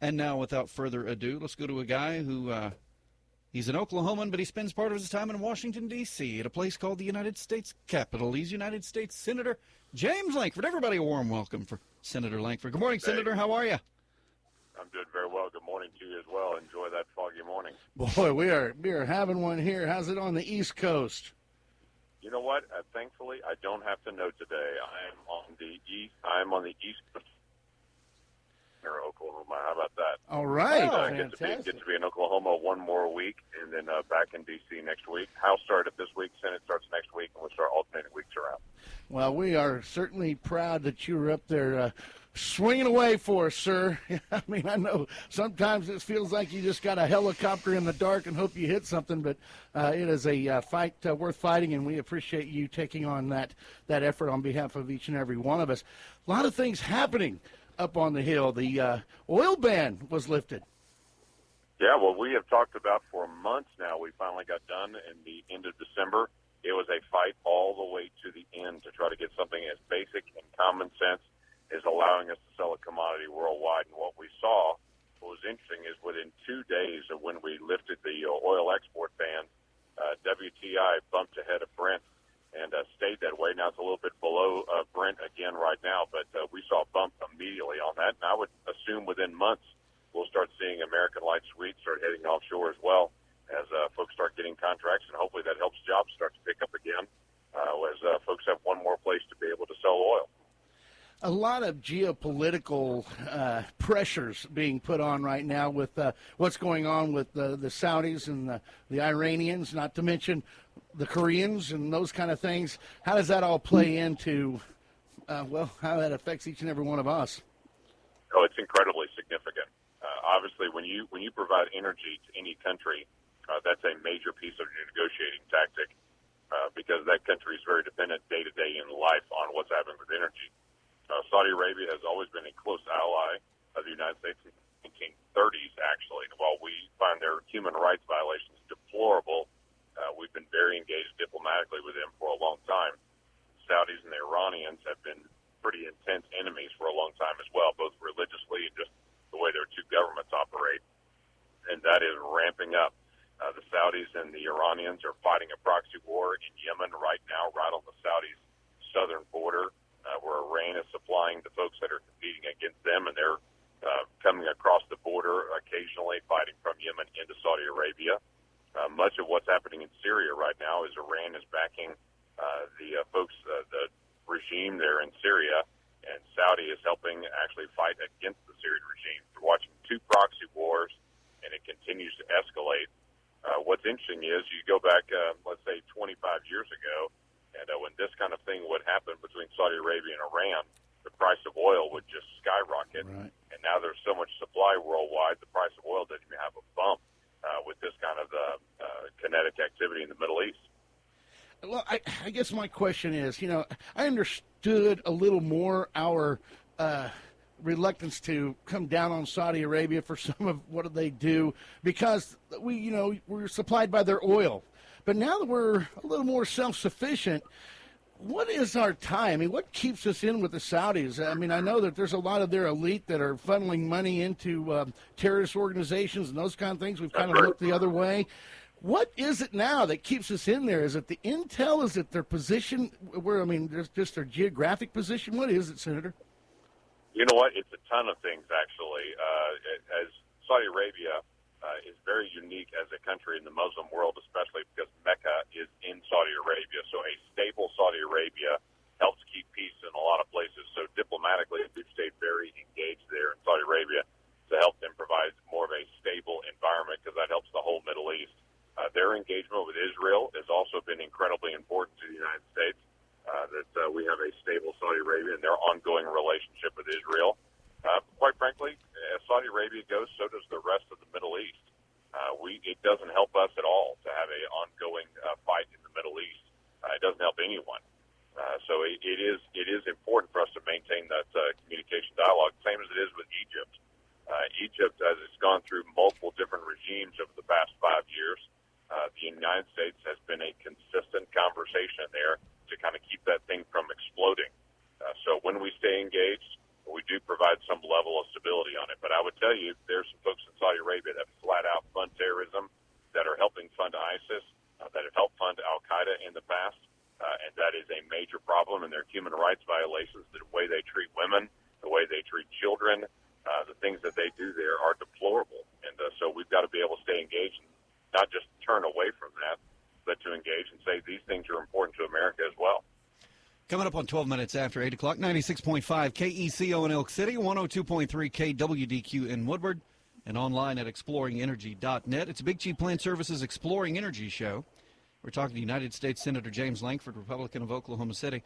And now, without further ado, let's go to a guy who, he's an Oklahoman, but he spends part of his time in Washington, D.C., at a place called the United States Capitol. He's United States Senator James Lankford. Everybody a warm welcome for Senator Lankford. Good morning, Senator. How are you? I'm doing very well. Good morning to you as well. Enjoy that foggy morning. Boy, we are having one here. How's it on the East Coast? You know what? Thankfully, I don't have to know today. I'm on the east coast of Oklahoma. How about that? All right. Get to be in Oklahoma one more week, and then back in D.C. next week. House started this week. Senate starts next week, and we'll start alternating weeks around. Well, we are certainly proud that you were up there swinging away for us, sir. I mean, I know sometimes it feels like you just got a helicopter in the dark and hope you hit something, but it is a fight worth fighting, and we appreciate you taking on that effort on behalf of each and every one of us. A lot of things happening up on the Hill. The oil ban was lifted. Yeah, well, we have talked about for months now. We finally got done in the end of December. It was a fight all the way to the end to try to get something as basic and common sense as allowing us to sell a commodity worldwide. And what we saw, what was interesting, is within 2 days of when we lifted the oil export ban, WTI bumped ahead of Brent and stayed that way. Now it's a little bit below Brent again right now, but we saw a bump immediately on that. And I would assume within months we'll start seeing American Light Sweet start heading offshore as well as folks start getting contracts, and hopefully that helps jobs start to pick up again as folks have one more place to be able to sell oil. A lot of geopolitical pressures being put on right now with what's going on with the Saudis and the Iranians, not to mention the Koreans and those kind of things. How does that all play into, how that affects each and every one of us? Oh, it's incredibly significant. Obviously, when you provide energy to any country, that's a major piece of your negotiating tactic because that country is very dependent day to day in life on what's happening with energy. Saudi Arabia has always been a close ally of the United States since the 1930s, actually. And while we find their human rights violations deplorable, we've been very engaged diplomatically with them for a long time. Saudis and the Iranians have been pretty intense enemies for a long time as well, both religiously and just the way their two governments operate. And that is ramping up. The Saudis and the Iranians are fighting a proxy war in Yemen right now, right on the Saudis' southern border, where Iran is supplying the folks that are competing against them, and they're coming across the border occasionally, fighting from Yemen into Saudi Arabia. Much of what's happening in Syria right now is Iran is backing the regime there in Syria, and Saudi is helping actually fight against the Syrian regime. We're watching two proxy wars, and it continues to escalate. What's interesting is you go back, let's say, 25 years ago, and when this kind of thing would happen between Saudi Arabia and Iran, the price of oil would just skyrocket. Right. And now there's so much supply worldwide, the price of oil doesn't even have a bump with this kind of kinetic activity in the Middle East. Well, I guess my question is, I understood a little more our reluctance to come down on Saudi Arabia for some of what they do because we're supplied by their oil. But now that we're a little more self-sufficient, what is our tie? I mean, what keeps us in with the Saudis? I mean, I know that there's a lot of their elite that are funneling money into terrorist organizations and those kind of things. We've kind of looked the other way. What is it now that keeps us in there? Is it the intel? Is it their position? There's just their geographic position. What is it, Senator? You know what? It's a ton of things, actually. As Saudi Arabia is very unique as a country in the Muslim world, especially because Mecca is in Saudi Arabia. So a stable Saudi Arabia helps keep peace in a lot of places. So diplomatically, we've stayed very engaged there in Saudi Arabia to help them provide more of a stable environment because that helps the whole Middle East. Their engagement with Israel has also been incredibly important to the United States, that we have a stable Saudi Arabia and their ongoing relationship with Israel. Quite frankly, as Saudi Arabia goes, so does the rest of the Middle East. It doesn't help us at all to have an ongoing fight in the Middle East. It doesn't help anyone. So it is important for us to maintain that communication dialogue, same as it is with Egypt. Egypt, as it's gone through multiple different regimes over the past 5 years, the United States has been a consistent conversation there to kind of keep that thing from exploding. So when we stay engaged, We do provide some level of stability on it. But I would tell you, there's some folks in Saudi Arabia that flat out fund terrorism, that are helping fund ISIS, that have helped fund Al-Qaeda in the past, and that is a major problem. And their human rights violations, the way they treat women, the way they treat children, the things that they do there are deplorable. And so we've got to be able to stay engaged and not just turn away from that, but to engage and say these things are important to America as well. Coming up on 12 minutes after 8 o'clock, 96.5 KECO in Elk City, 102.3 KWDQ in Woodward, and online at exploringenergy.net. It's a Big Chief Plant Services Exploring Energy Show. We're talking to United States Senator James Lankford, Republican of Oklahoma City.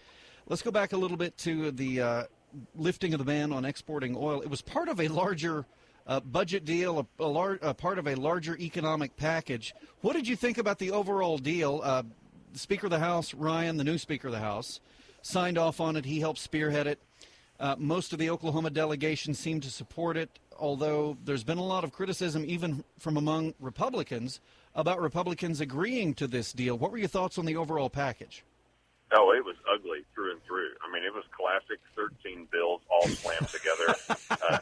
Let's go back a little bit to the lifting of the ban on exporting oil. It was part of a larger budget deal, a part of a larger economic package. What did you think about the overall deal? The Speaker of the House, Ryan, the new Speaker of the House, signed off on it. He helped spearhead it. Most of the Oklahoma delegation seemed to support it, although there's been a lot of criticism even from among Republicans about Republicans agreeing to this deal. What were your thoughts on the overall package? Oh, it was ugly through and through. I mean, it was classic 13 bills all slammed together.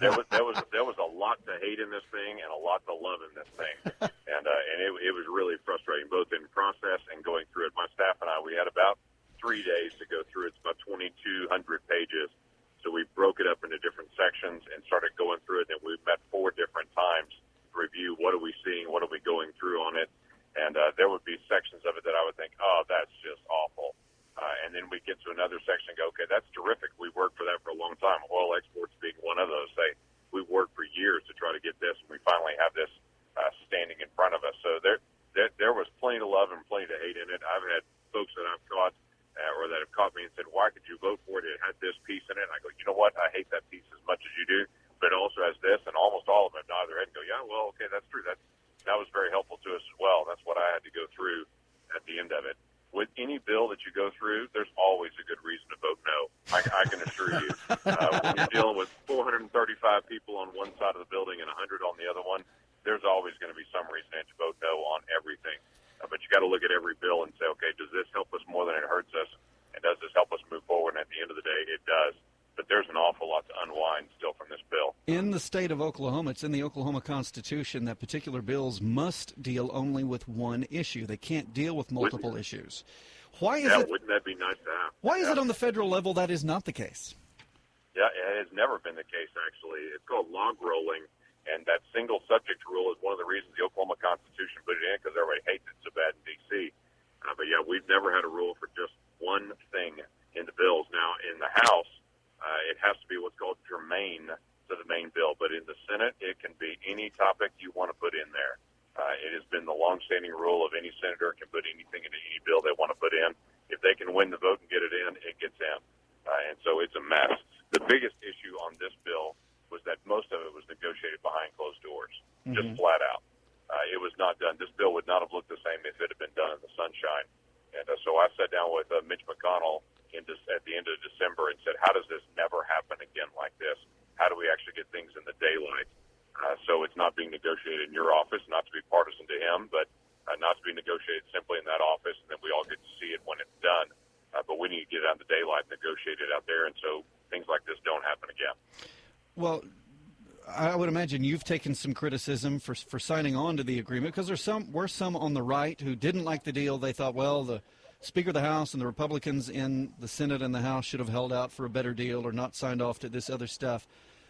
There was a lot to hate in this thing and a lot to love in this thing, and it was really frustrating, both in process and going through it. My staff and I, we had about 3 days to go through it. It's about 2,200 pages, so we broke it up into different sections and started going through it. And we met 4 different times to review what are we seeing, what are we going through on it, and there would be sections of it that I would think, oh, that's just awful. And then we get to another section and go, okay, that's terrific. We worked for that for a long time. Oil exports being one of those. We worked for years to try to get this, and we finally have this standing in front of us. So there was plenty to love and plenty to hate in it. I've had folks that I've caught or that have caught me and said, why could you vote for it? It had this piece in it. And I go, you know what? I hate that piece as much as you do, but it also has this, and almost all of them nod their head and go, yeah, well, okay, that's true. That was very helpful to us as well. That's what I had to go through at the end of it. With any bill that you go through, there's always a good reason to vote no. I can assure you. When you're dealing with 435 people on one side of the building and 100 on the other one, there's always going to be some reason to vote no on everything. But you got to look at every bill and say, okay, does this help us more than it hurts us? And does this help us move forward? And at the end of the day, it does. But there's an awful lot to unwind still from this bill. In the state of Oklahoma, it's in the Oklahoma Constitution that particular bills must deal only with one issue. They can't deal with multiple issues. Why is it? Wouldn't that be nice to have? Why is it on the federal level that is not the case? Yeah, it has never been the case, actually. It's called log rolling, and that single subject rule is one of the reasons the Oklahoma Constitution put it in, because everybody hates it so bad in D.C. But, yeah, we've never had a rule for just one thing in the bills. Now, in the House, it has to be what's called germane to the main bill. But in the Senate, it can be any topic you want to put in there. It has been the longstanding rule of any senator can put anything into any bill they want to put in. If they can win the vote and get it in, it gets in. And so it's a mess. The biggest issue on this bill was that most of it was negotiated behind closed doors, just flat out. It was not done. This bill would not have looked the same if it had been done in the sunshine. And so I sat down with Mitch McConnell at the end of December and said, how does this never happen again like this? How do we actually get things in the daylight? So it's not being negotiated in your office, not to be partisan to him, but not to be negotiated simply in that office, and then we all get to see it when it's done. But we need to get it out in the daylight and negotiate it out there, and so things like this don't happen again. Well, I would imagine you've taken some criticism for signing on to the agreement, because were some on the right who didn't like the deal. They thought, well, the Speaker of the House and the Republicans in the Senate and the House should have held out for a better deal or not signed off to this other stuff.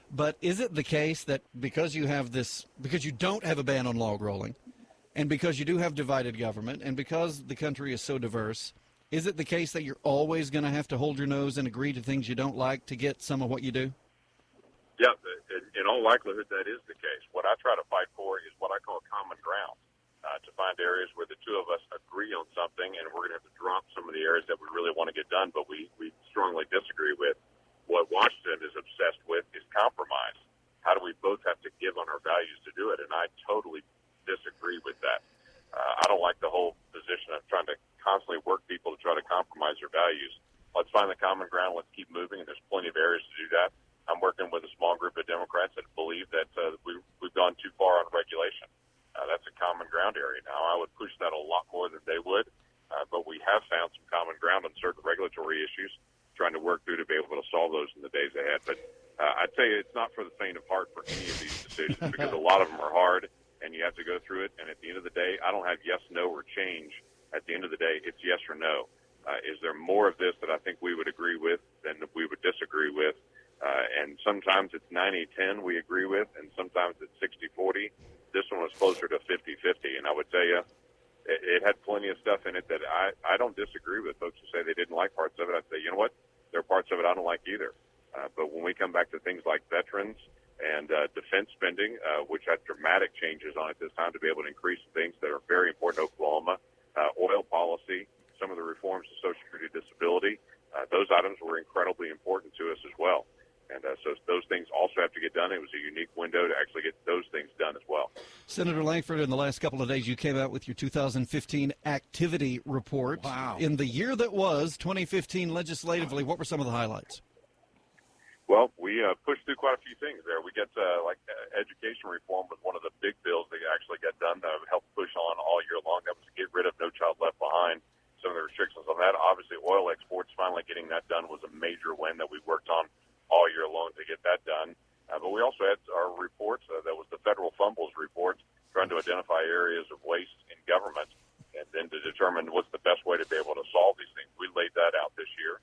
But is it the case that because you don't have a ban on log rolling, and because you do have divided government, and because the country is so diverse, is it the case that you're always going to have to hold your nose and agree to things you don't like to get some of what you do? Yeah, in all likelihood, that is the case. What I try to fight for is what I call common ground, to find areas where the two of us agree on something, and we're going to have to drop some of the areas that we really want to get done, but we strongly disagree with. What Washington is obsessed with is compromise. How do we both have to give on our values to do it? And I totally disagree with that. I don't like the whole position of trying to constantly work people to try to compromise their values. Let's find the common ground. Let's keep moving, and there's plenty of areas to do that. I'm working with a small group of Democrats that believe that we've gone too far on regulation. That's a common ground area. Now, I would push that a lot more than they would, but we have found some common ground on certain regulatory issues, trying to work through to be able to solve those in the days ahead. But I any of these decisions because a lot of them are hard, and you have to go through it. And at the end of the day, I don't have yes, no, or change. At the end of the day, it's yes or no. Is there more of this that I think we would agree with than we would disagree with? And sometimes it's 90-10 we agree with, and sometimes it's 60-40. This one was closer to 50-50, and I would tell you, it had plenty of stuff in it that I don't disagree with. Folks who say they didn't like parts of it, I'd say, you know what? There are parts of it I don't like either. But when we come back to things like veterans and defense spending, which had dramatic changes on it this time to be able to increase things that are very important to Oklahoma, oil policy, some of the reforms to Social Security disability, those items were incredibly important to us as well. And so those things also have to get done. It was a unique window to actually get those things done as well. Senator Lankford, in the last couple of days, you came out with your 2015 activity report. Wow. In the year that was, 2015 legislatively, what were some of the highlights? Well, we pushed through quite a few things there. We get education reform was one of the big bills that actually got done that helped push on all year long. That was to get rid of No Child Left Behind, some of the restrictions on that. Obviously, oil exports, finally getting that done was a major win that we worked on all year long to get that done. But we also had our reports. That was the Federal Fumbles report, trying to identify areas of waste in government and then to determine what's the best way to be able to solve these things. We laid that out this year.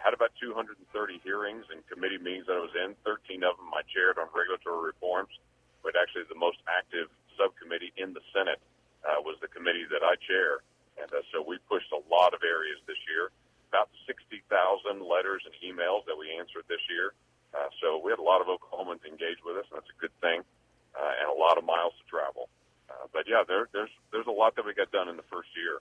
Had about 230 hearings and committee meetings that I was in. 13 of them I chaired on regulatory reforms, but actually the most active subcommittee in the Senate was the committee that I chair. And so we pushed a lot of areas this year, about 60,000 letters and emails that we answered this year. So we had a lot of Oklahomans engaged with us, and that's a good thing, and a lot of miles to travel. But, yeah, there's a lot that we got done in the first year.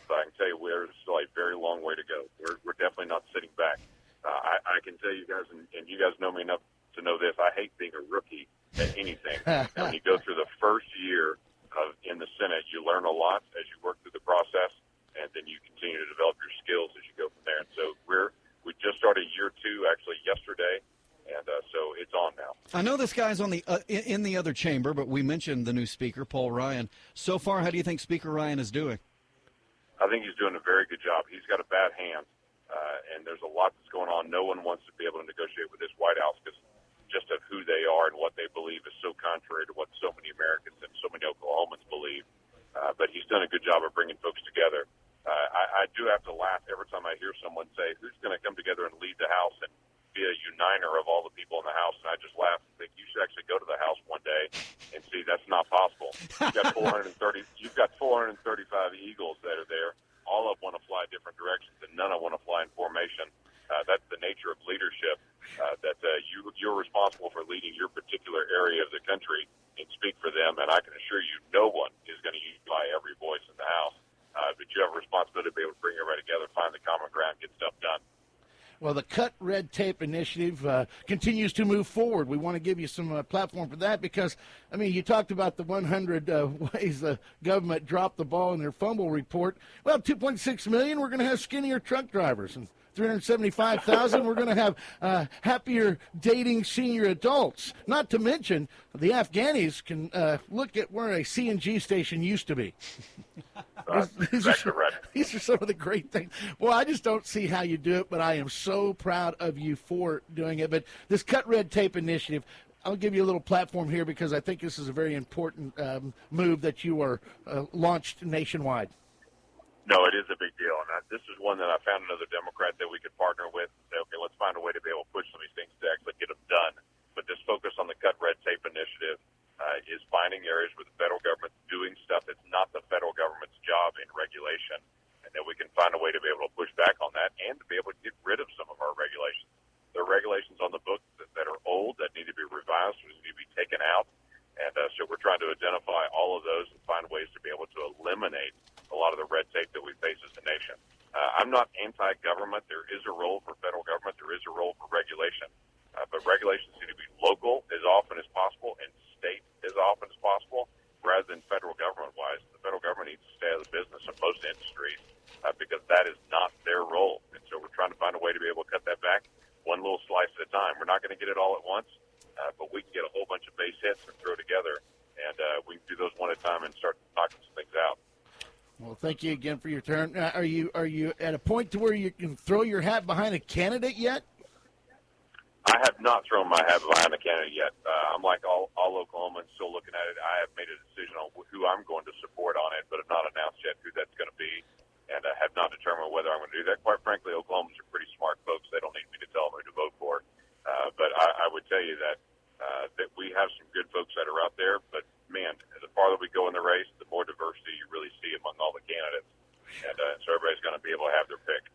But I can tell you there's still a very long way to go. We're definitely not sitting back. I can tell you guys, and you guys know me enough to know this, I hate being a rookie at anything. And when you go through the first year in the Senate, you learn a lot as you work through the process, and then you continue to develop your skills as you go from there. And so we just started year 2 actually yesterday, and so it's on now. I know this guy's on in the other chamber, but we mentioned the new speaker, Paul Ryan. So far, how do you think Speaker Ryan is doing? I think he's doing a very good job. He's got a bad hand, and there's a lot that's going on. No one wants to be able to negotiate with this White House because just of who they are and what they believe is so contrary to what so many Americans and so many Oklahomans believe. But he's done a good job of bringing folks together. I do have to laugh every time I hear someone say, who's going to come together and lead the House and be a uniter of all the people in the House? And I just laugh and think you should actually go to the House one day and see that's not possible. You've got 435 Eagles that are there. All of them want to fly different directions, and none of them want to fly in formation. That's the nature of leadership, that you're responsible for leading your particular area of the country and speak for them. And I can assure you no one is going to unify every voice in the House. But you have a responsibility to be able to bring everybody together, find the common ground, get stuff done. Well, the CutRedTape initiative continues to move forward. We want to give you some platform for that because, I mean, you talked about the 100 ways the government dropped the ball in their fumble report. Well, 2.6 million, we're going to have skinnier truck drivers. And 375,000, we're going to have happier dating senior adults. Not to mention, the Afghanis can look at where a CNG station used to be. These are some of the great things. Well, I just don't see how you do it, but I am so proud of you for doing it. But this CutRedTape initiative, I'll give you a little platform here because I think this is a very important move that you are launched nationwide. No, it is a big deal, and this is one that I found another Democrat that we could partner with and say, okay, let's find a way to be able to push some of these things to actually get them done. But this focus on the CutRedTape initiative is finding areas where the federal government's doing stuff that's not the federal government's job in regulation, and that we can find a way to be able to push back on that and to be able to get rid of some of our regulations. There are regulations on the books that are old, that need to be revised, that need to be taken out, and so we're trying to identify all of those and find ways to be able to eliminate a lot of the red tape that we face as a nation. I'm not anti-government. There is a role for federal government. There is a role for regulation. But regulations need to be local as often as possible and state as often as possible rather than federal government-wise. The federal government needs to stay out of the business of most industries because that is not their role. And so we're trying to find a way to be able to cut that back one little slice at a time. We're not going to get it all at once, but we can get a whole bunch of base hits and throw together, and we can do those one at a time and start knocking some things out. Well, thank you again for your turn. Are you at a point to where you can throw your hat behind a candidate yet? I have not thrown my hat behind a candidate yet. I'm like all Oklahomans still looking at it. I have made a decision on who I'm going to support on it, but have not announced yet who that's going to be, and have not determined whether I'm going to do that. Quite frankly, Oklahomans are pretty smart folks. They don't need me to tell them who to vote for. But I would tell you that we have some good folks that are out there, but, man, the farther we go in the race, the more diversity you really see among all the candidates. And so everybody's going to be able to have their pick.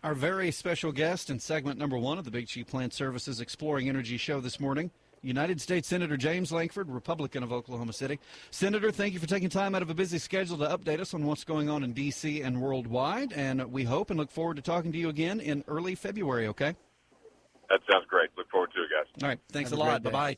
Our very special guest in segment number 1 of the Big Chief Plant Services Exploring Energy show this morning, United States Senator James Lankford, Republican of Oklahoma City. Senator, thank you for taking time out of a busy schedule to update us on what's going on in D.C. and worldwide, and we hope and look forward to talking to you again in early February, okay? That sounds great. Look forward to it, guys. All right. Thanks Have a a great lot. day. Bye-bye.